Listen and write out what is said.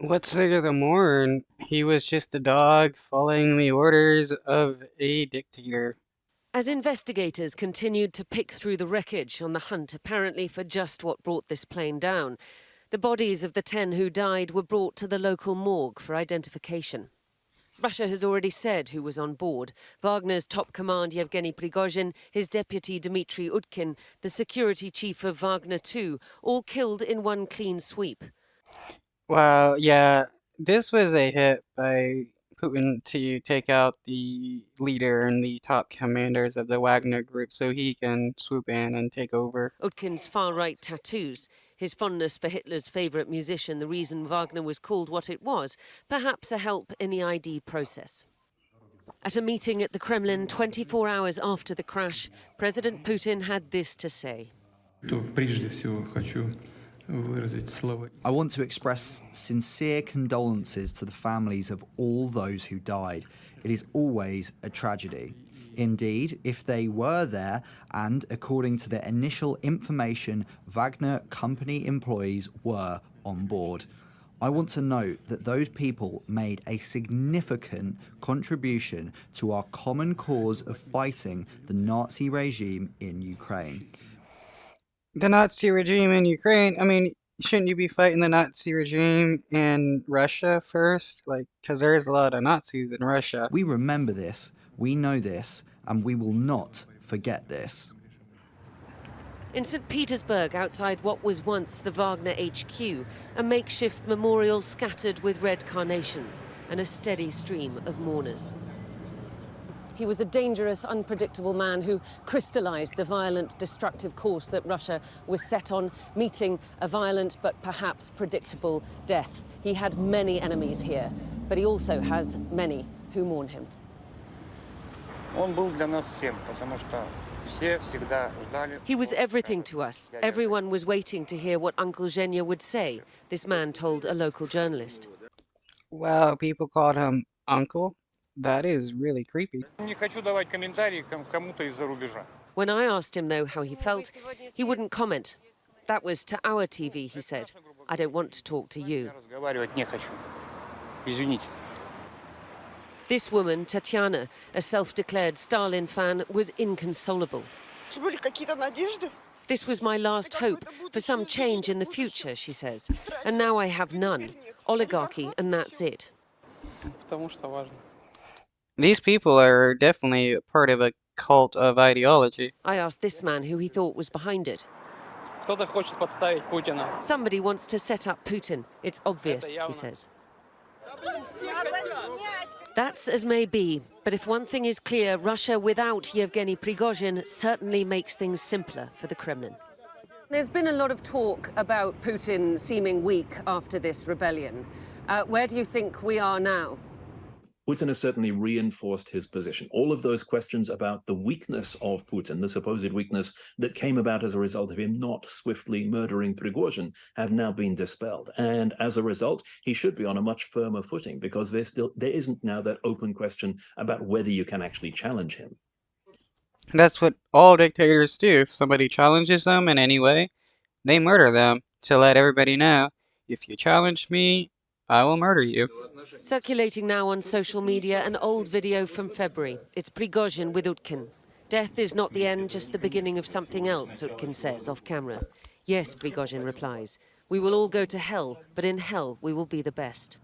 What's there to mourn? He was just a dog following the orders of a dictator. As investigators continued to pick through the wreckage on the hunt apparently for just what brought this plane down, the bodies of the 10 who died were brought to the local morgue for identification. Russia has already said who was on board. Wagner's top command Yevgeny Prigozhin, his deputy Dmitry Utkin, the security chief of Wagner too, all killed in one clean sweep. Well, yeah, this was a hit by Putin to take out the leader and the top commanders of the Wagner group so he can swoop in and take over. Utkin's far-right tattoos, his fondness for Hitler's favourite musician, the reason Wagner was called what it was, perhaps a help in the ID process. At a meeting at the Kremlin 24 hours after the crash, President Putin had this to say. I want to express sincere condolences to the families of all those who died. It is always a tragedy. Indeed, if they were there, and according to the initial information, Wagner company employees were on board. I want to note that those people made a significant contribution to our common cause of fighting the Nazi regime in Ukraine. The Nazi regime in Ukraine, I mean, shouldn't you be fighting the Nazi regime in Russia first? Like, because there's a lot of Nazis in Russia. We remember this, we know this, and we will not forget this. In St. Petersburg, outside what was once the Wagner HQ, a makeshift memorial scattered with red carnations and a steady stream of mourners. He was a dangerous, unpredictable man who crystallized the violent, destructive course that Russia was set on, meeting a violent but perhaps predictable death. He had many enemies here, but he also has many who mourn him. He was everything to us. Everyone was waiting to hear what Uncle Zhenya would say, this man told a local journalist. Wow, people called him Uncle? That is really creepy. When I asked him, though, how he felt, he wouldn't comment. That was to our TV, he said. I don't want to talk to you. This woman, Tatiana, a self-declared Stalin fan, was inconsolable. This was my last hope for some change in the future, she says. And now I have none. Oligarchy, and that's it. These people are definitely part of a cult of ideology. I asked this man who he thought was behind it. Somebody wants to set up Putin. It's obvious, he says. That's as may be, but if one thing is clear, Russia without Yevgeny Prigozhin certainly makes things simpler for the Kremlin. There's been a lot of talk about Putin seeming weak after this rebellion. Where do you think we are now? Putin has certainly reinforced his position. All of those questions about the weakness of Putin, the supposed weakness that came about as a result of him not swiftly murdering Prigozhin, have now been dispelled. And as a result, he should be on a much firmer footing because there isn't now that open question about whether you can actually challenge him. That's what all dictators do. If somebody challenges them in any way, they murder them to let everybody know, if you challenge me, I will murder you. Circulating now on social media, an old video from February. It's Prigozhin with Utkin. Death is not the end, just the beginning of something else, Utkin says off camera. Yes, Prigozhin replies. We will all go to hell, but in hell we will be the best.